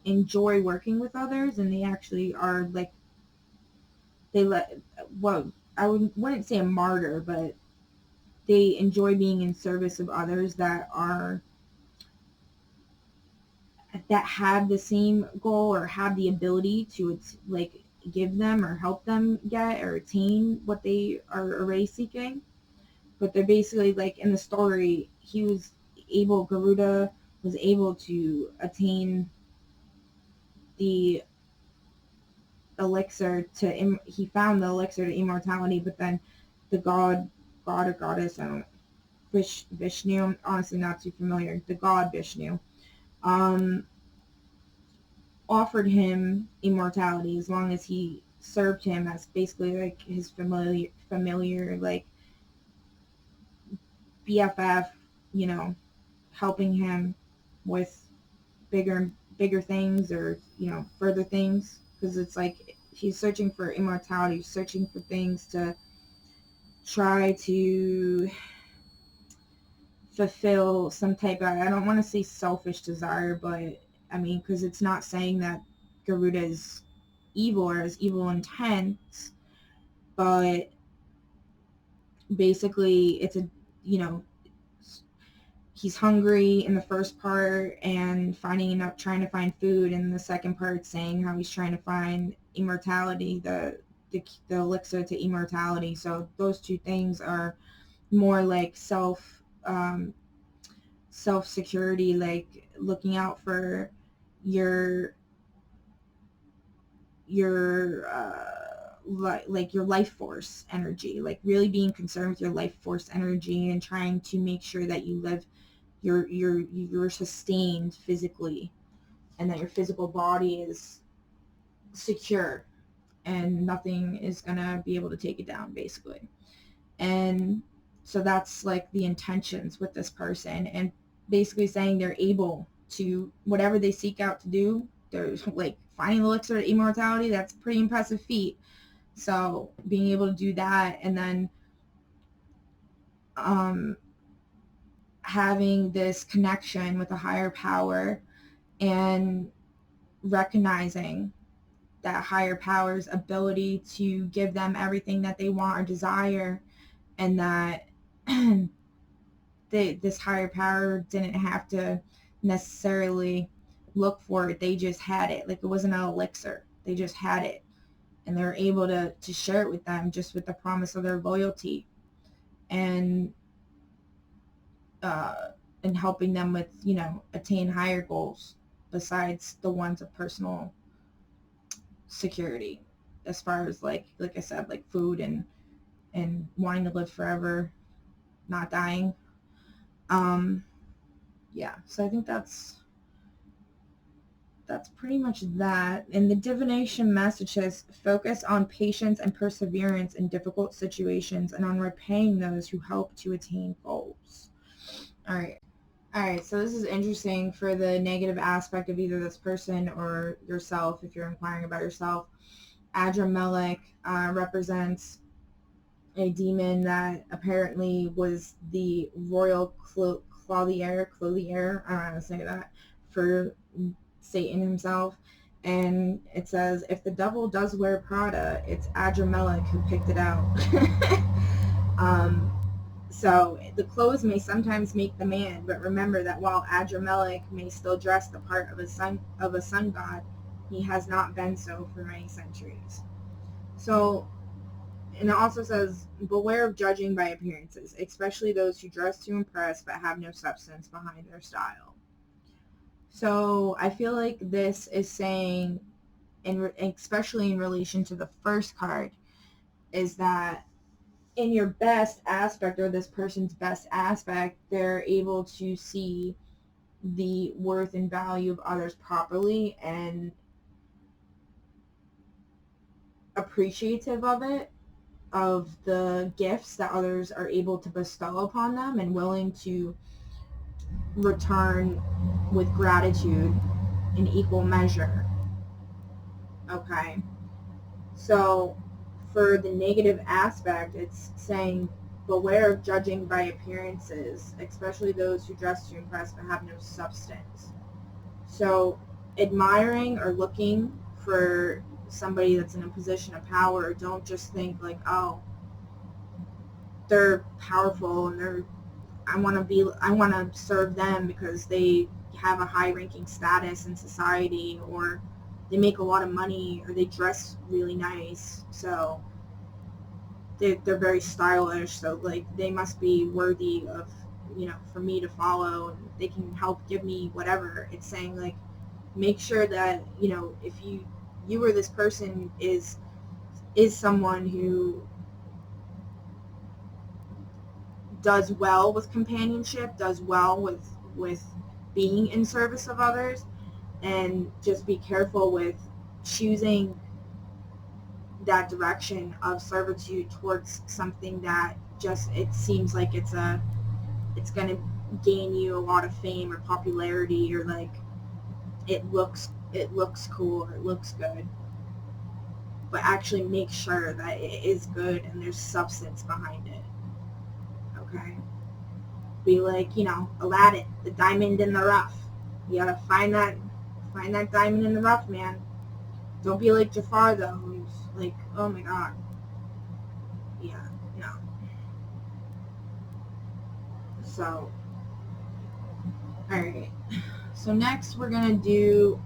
enjoy working with others, and they actually are like, they let, well, I wouldn't say a martyr, but they enjoy being in service of others that have the same goal or have the ability to like give them or help them get or attain what they are already seeking. But they're basically like, in the story, Garuda was able to attain the elixir to he found the elixir to immortality, but then the god or goddess, I don't know, Vishnu, I'm honestly not too familiar, the god Vishnu, um, offered him immortality as long as he served him as basically like his familiar like BFF, you know, helping him with bigger things, or further things, because it's like he's searching for immortality, searching for things to try to fulfill some type of, I don't want to say selfish desire, but I mean, because it's not saying that Garuda is evil or has evil intents, but basically it's a, you know, he's hungry in the first part and trying to find food, and the second part saying how he's trying to find immortality, the elixir to immortality. So those two things are more like self security, like looking out for your like your life force energy, like really being concerned with your life force energy and trying to make sure that you live, you're sustained physically, and that your physical body is secure and nothing is gonna be able to take it down, basically. And so that's like the intentions with this person, and basically saying they're able to whatever they seek out to do. They're like finding the elixir of immortality. That's a pretty impressive feat. So being able to do that, and then um, having this connection with a higher power, and recognizing that higher power's ability to give them everything that they want or desire, and that this higher power didn't have to necessarily look for it. They just had it. Like, it wasn't an elixir. They just had it. And they're able to share it with them, just with the promise of their loyalty, and uh, and helping them with, attain higher goals besides the ones of personal security, as far as like I said, like food and wanting to live forever, not dying. Um, yeah, so I think that's pretty much that. And the divination message says, focus on patience and perseverance in difficult situations, and on repaying those who help to attain goals. All right. All right, so this is interesting for the negative aspect of either this person or yourself, if you're inquiring about yourself. Adramelech represents a demon that apparently was the royal clothier, I don't know how to say that, for Satan himself. And it says, if the devil does wear Prada, it's Adramelech who picked it out. So the clothes may sometimes make the man, but remember that while Adramelech may still dress the part of a sun god, he has not been so for many centuries. So, and it also says, beware of judging by appearances, especially those who dress to impress but have no substance behind their style. So I feel like this is saying, especially in relation to the first card, is that in your best aspect, or this person's best aspect, they're able to see the worth and value of others properly, and appreciative of it, of the gifts that others are able to bestow upon them, and willing to return with gratitude in equal measure. Okay. So for the negative aspect, it's saying, beware of judging by appearances, especially those who dress to impress but have no substance. So admiring or looking for somebody that's in a position of power, don't just think like, oh, they're powerful and I want to serve them because they have a high ranking status in society, or they make a lot of money, or they dress really nice, so they're very stylish, so like they must be worthy of for me to follow, and they can help give me whatever. It's saying like, make sure that, if you or this person is someone who does well with companionship, does well with being in service of others, and just be careful with choosing that direction of servitude towards something that just, it seems like it's going to gain you a lot of fame or popularity, or like it looks cool or it looks good. But actually make sure that it is good and there's substance behind it. Okay? Be like, Aladdin, the diamond in the rough. You gotta find that diamond in the rough, man. Don't be like Jafar though, who's like, oh my god. Yeah, no. So, alright. So next we're gonna do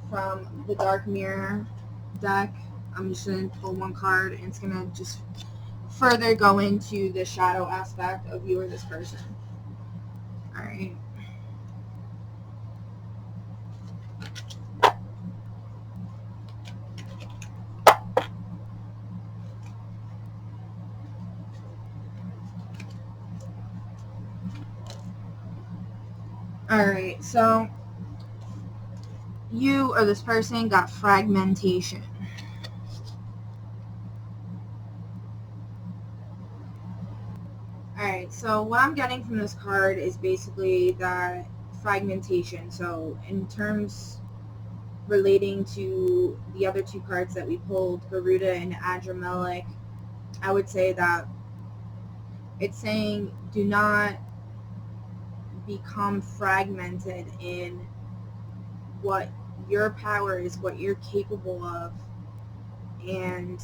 from the Dark Mirror deck. I'm just gonna pull one card, and it's gonna just further go into the shadow aspect of you or this person. Alright. Alright, so you or this person got fragmentation. Alright, so what I'm getting from this card is basically that fragmentation. So in terms relating to the other two cards that we pulled, Garuda and Adramelech, I would say that it's saying do not become fragmented in what your power is, what you're capable of, and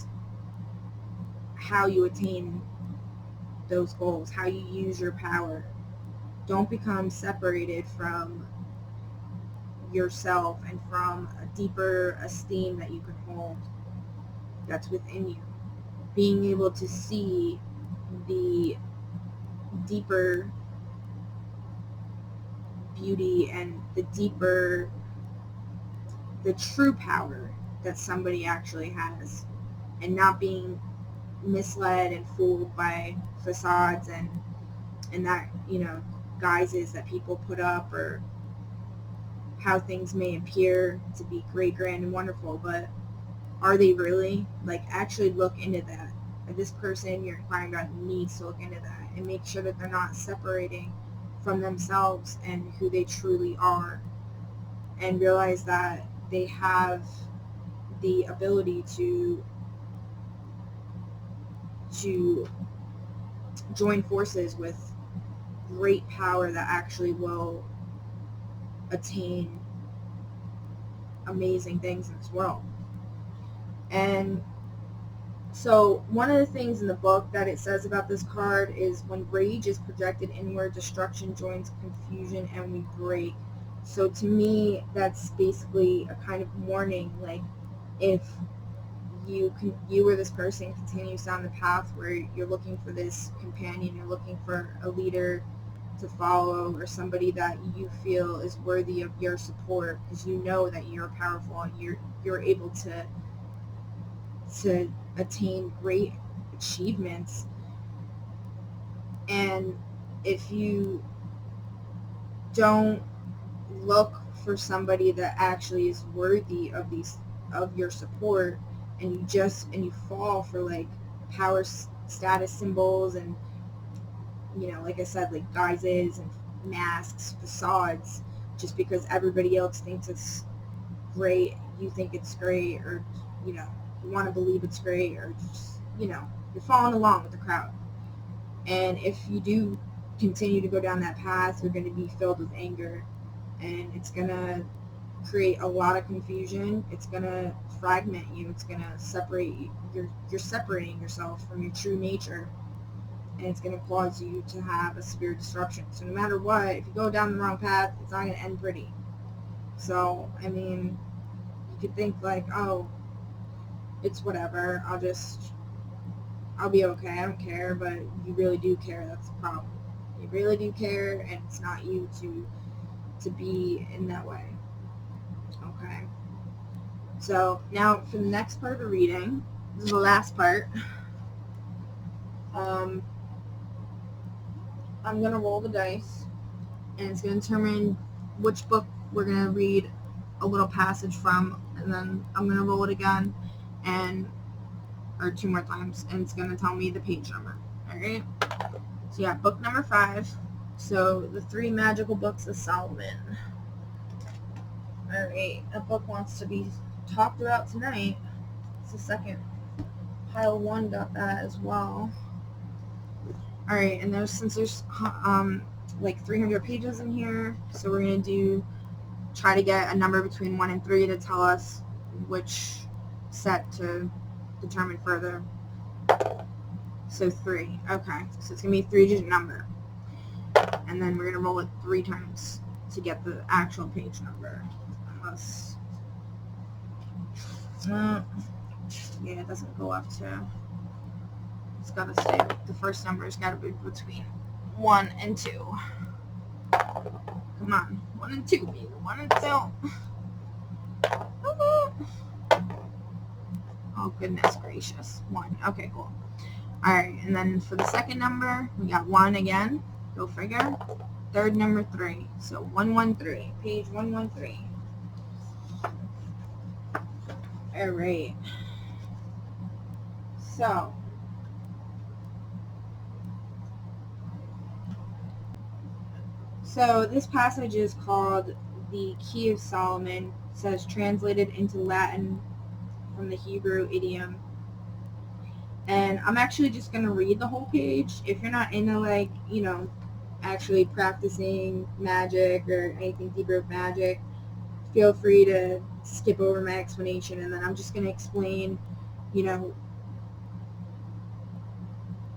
how you attain those goals, how you use your power. Don't become separated from yourself and from a deeper esteem that you can hold that's within you. Being able to see the deeper beauty and the true power that somebody actually has, and not being misled and fooled by facades and that, guises that people put up, or how things may appear to be great, grand, and wonderful, but are they really? Like, actually look into that. This person you're inquiring about needs to look into that and make sure that they're not separating from themselves and who they truly are, and realize that they have the ability to join forces with great power that actually will attain amazing things in this world. And so one of the things in the book that it says about this card is when rage is projected inward, destruction joins confusion and we break. So to me, that's basically a kind of warning, like if you or this person continues down the path where you're looking for this companion, you're looking for a leader to follow, or somebody that you feel is worthy of your support, because you know that you're powerful and you're able to attain great achievements. And if you don't look for somebody that actually is worthy of your support, and you fall for like power status symbols, and like I said, like guises and masks, facades, just because everybody else thinks it's great, you think it's great, or you want to believe it's great, or just you're following along with the crowd. And if you do continue to go down that path, you're going to be filled with anger, and it's going to create a lot of confusion. It's going to fragment you. It's going to separate you. You're separating yourself from your true nature, and it's going to cause you to have a severe disruption. So no matter what, if you go down the wrong path, it's not going to end pretty. So, I mean, you could think like, oh, it's whatever. I'll just I'll be okay. I don't care, but you really do care. That's the problem. You really do care, and it's not you to be in that way. Okay. So now for the next part of the reading, this is the last part. I'm gonna roll the dice, and it's gonna determine which book we're gonna read a little passage from, and then I'm gonna roll it again, or 2 more times, and it's gonna tell me the page number. All right. So yeah, book number 5. So the 3 magical books of Solomon. All right, a book wants to be talked about tonight. It's the second. Pile 1 got that as well. All right, and since there's like 300 pages in here, so we're gonna try to get a number between 1 and 3 to tell us which set to determine further. So 3. Okay, so it's gonna be a 3-digit number, and then we're gonna roll it 3 times to get the actual page number. Unless, yeah, it doesn't go up to. It's gotta stay. The first number's gotta be between 1 and 2. Come on, 1 and 2, baby. 1 and 2. Oh goodness gracious, 1. Okay, cool. All right, and then for the second number, we got 1 again. Go figure. Third number 3. So 113. Page 113. All right. So this passage is called the Key of Solomon. It says translated into Latin from the Hebrew idiom. And I'm actually just going to read the whole page. If you're not into actually practicing magic or anything deeper with magic, feel free to skip over my explanation, and then I'm just going to explain,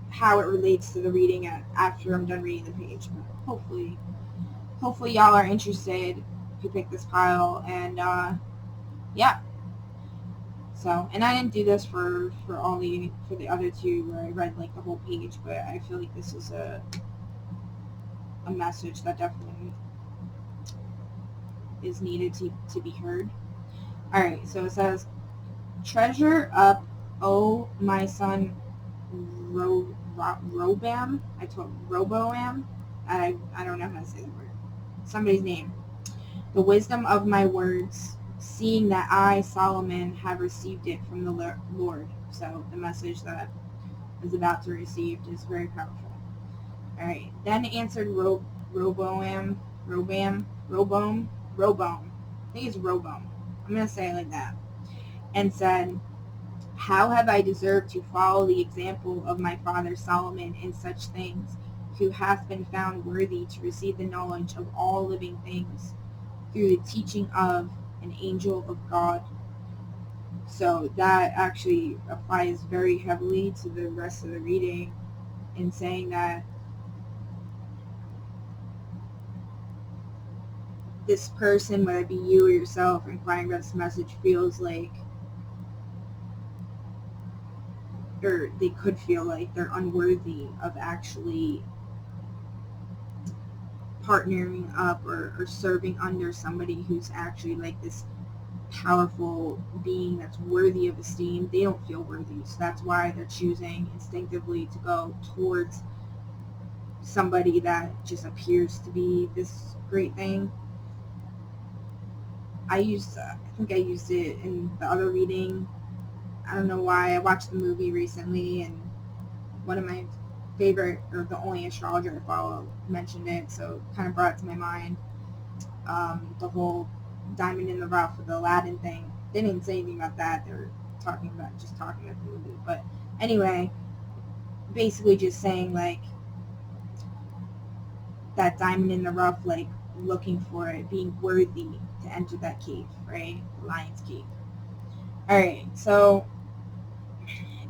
how it relates to the reading after I'm done reading the page. But hopefully y'all are interested to pick this pile, and yeah. So, and I didn't do this for the other 2 where I read like the whole page, but I feel like this is a message that definitely is needed to be heard. All right, so it says, treasure up, O my son Roboam. I don't know how to say the word. Somebody's name. The wisdom of my words, seeing that I, Solomon, have received it from the Lord. So the message that is about to receive is very powerful. All right. Then answered Roboam. I think it's Roboam. I'm going to say it like that. And said, how have I deserved to follow the example of my father Solomon in such things, who hath been found worthy to receive the knowledge of all living things through the teaching of an angel of God? So that actually applies very heavily to the rest of the reading, in saying that this person, whether it be you or yourself, inquiring about this message, feels like, or they could feel like, they're unworthy of actually partnering up or serving under somebody who's actually like this powerful being that's worthy of esteem. They don't feel worthy, so that's why they're choosing instinctively to go towards somebody that just appears to be this great thing. I think I used it in the other reading. I don't know why. I watched the movie recently, and one of my favorite, or the only astrologer I follow, mentioned it, so it kind of brought it to my mind. The whole diamond in the rough with the Aladdin thing. They didn't say anything about that. They were talking about the movie. But anyway, basically just saying like that diamond in the rough, like looking for it, being worthy to enter that cave, right? The lion's cave. All right, so,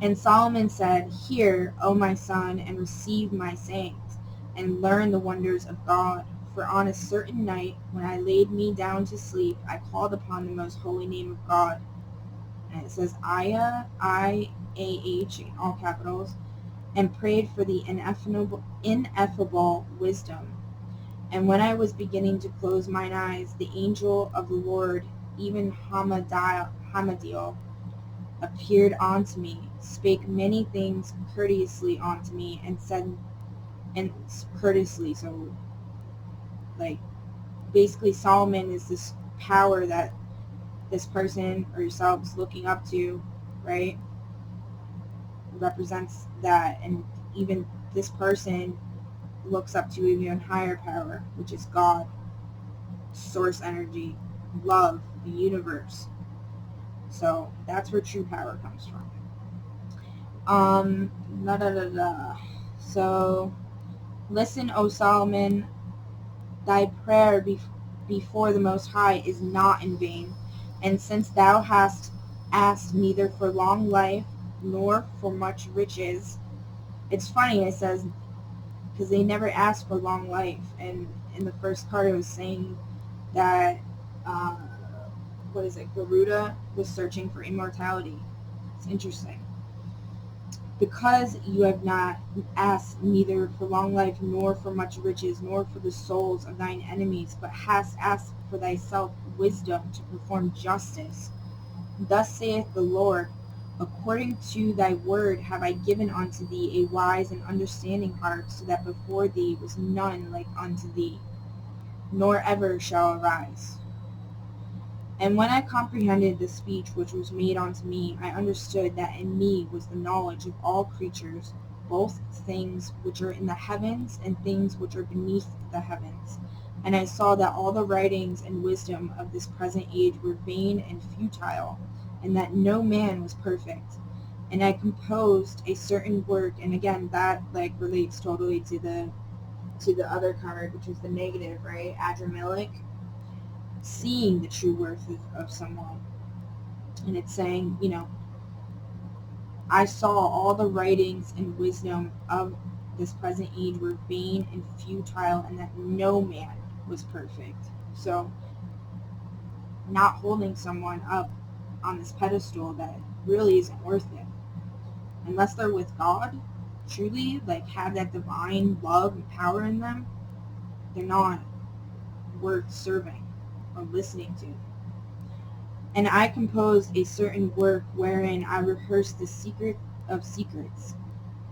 and Solomon said, hear, O my son, and receive my sayings, and learn the wonders of God. For on a certain night, when I laid me down to sleep, I called upon the most holy name of God. And it says, I in all capitals, and prayed for the ineffable wisdom. And when I was beginning to close mine eyes, the angel of the Lord, even Hamadiel, appeared unto me, spake many things courteously unto me, and said, and courteously, so like basically Solomon is this power that this person or yourself is looking up to, right? Represents that, and even this person looks up to even higher power, which is God, source energy, love, the universe. So that's where true power comes from. Da, da, da, da. So listen, O Solomon, thy prayer before the Most High is not in vain, and since thou hast asked neither for long life nor for much riches. It's funny, it says, because they never asked for long life, and in the first part it was saying that uh, what is it, Garuda was searching for immortality. It's interesting. Because you have not asked neither for long life nor for much riches nor for the souls of thine enemies, but hast asked for thyself wisdom to perform justice. Thus saith the Lord, according to thy word have I given unto thee a wise and understanding heart, so that before thee was none like unto thee, nor ever shall arise. And when I comprehended the speech which was made unto me, I understood that in me was the knowledge of all creatures, both things which are in the heavens and things which are beneath the heavens. And I saw that all the writings and wisdom of this present age were vain and futile, and that no man was perfect. And I composed a certain work, and again that like relates totally to the other card, which is the negative, right? Adramilic, seeing the true worth of someone. And it's saying, I saw all the writings and wisdom of this present age were vain and futile, and that no man was perfect. So not holding someone up on this pedestal that really isn't worth it. Unless they're with God, truly, like have that divine love and power in them, they're not worth serving or listening to. And I composed a certain work wherein I rehearsed the secret of secrets,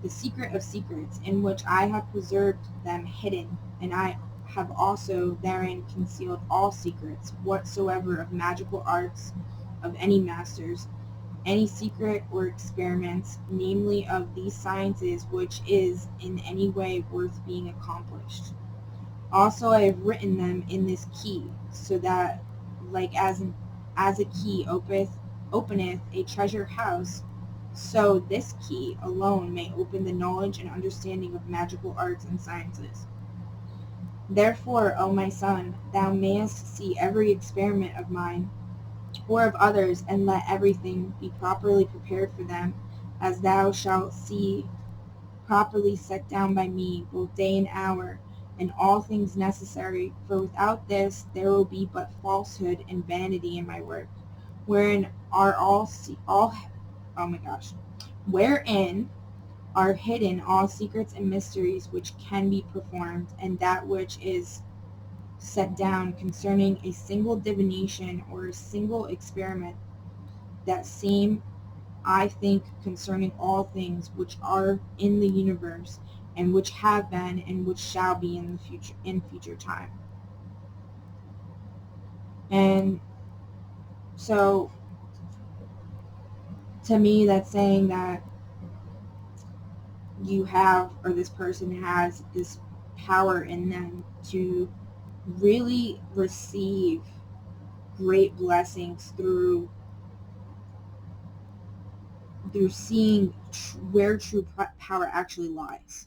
in which I have preserved them hidden, and I have also therein concealed all secrets whatsoever of magical arts of any masters, any secret or experiments, namely of these sciences, which is in any way worth being accomplished. Also I have written them in this key, so that like as a key openeth a treasure house, so this key alone may open the knowledge and understanding of magical arts and sciences. Therefore, O my son, thou mayest see every experiment of mine or of others, and let everything be properly prepared for them, as thou shalt see properly set down by me, both day and hour, and all things necessary, for without this there will be but falsehood and vanity in my work, wherein are wherein are hidden all secrets and mysteries which can be performed, and that which is set down concerning a single divination or a single experiment, that same I think concerning all things which are in the universe, and which have been, and which shall be in future time. And so, to me, that's saying that you have, or this person has, this power in them to really receive great blessings through seeing where true power actually lies.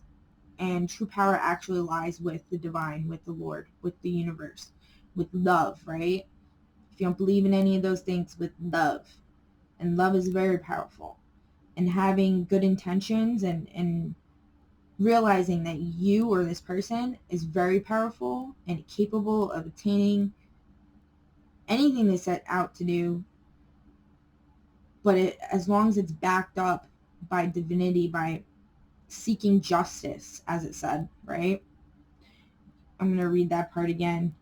And true power actually lies with the divine, with the Lord, with the universe, with love, right? If you don't believe in any of those things, with love. And love is very powerful. And having good intentions and realizing that you or this person is very powerful and capable of attaining anything they set out to do, but as long as it's backed up by divinity, by seeking justice, as it said, right? I'm going to read that part again.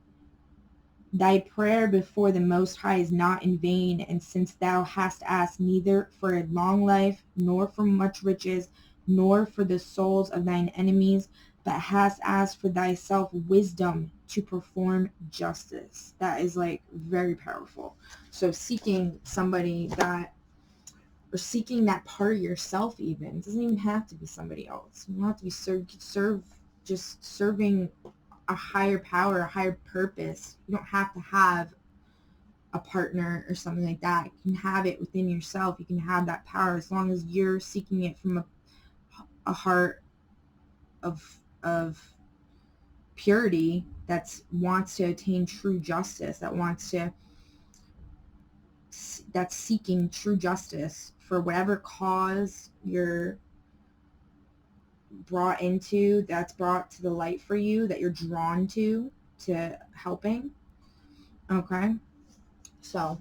Thy prayer before the Most High is not in vain, and since thou hast asked neither for a long life, nor for much riches, nor for the souls of thine enemies, but hast asked for thyself wisdom to perform justice. That is like very powerful. So seeking somebody that, or seeking that part of yourself, even, it doesn't even have to be somebody else. You don't have to be just serving a higher power, a higher purpose. You don't have to have a partner or something like that. You can have it within yourself. You can have that power as long as you're seeking it from a heart of purity that wants to attain true justice, that's seeking true justice for whatever cause you're brought into, that's brought to the light for you, that you're drawn to helping. Okay, so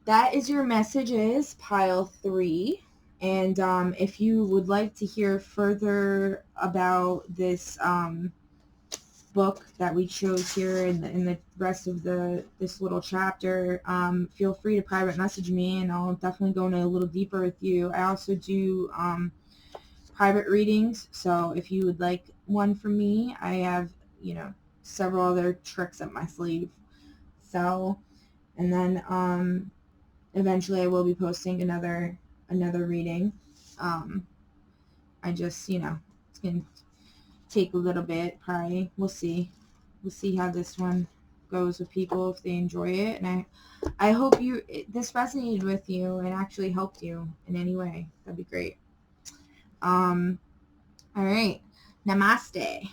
that is your messages, pile 3. And if you would like to hear further about this book that we chose here in the rest of this little chapter, feel free to private message me, and I'll definitely go in a little deeper with you. I also do private readings, so if you would like one from me, I have, several other tricks up my sleeve. So, and then eventually I will be posting another reading. I just, it's going to take a little bit, probably. We'll see how this one goes with people, if they enjoy it. And I hope this resonated with you and actually helped you in any way. That'd be great. All right. Namaste.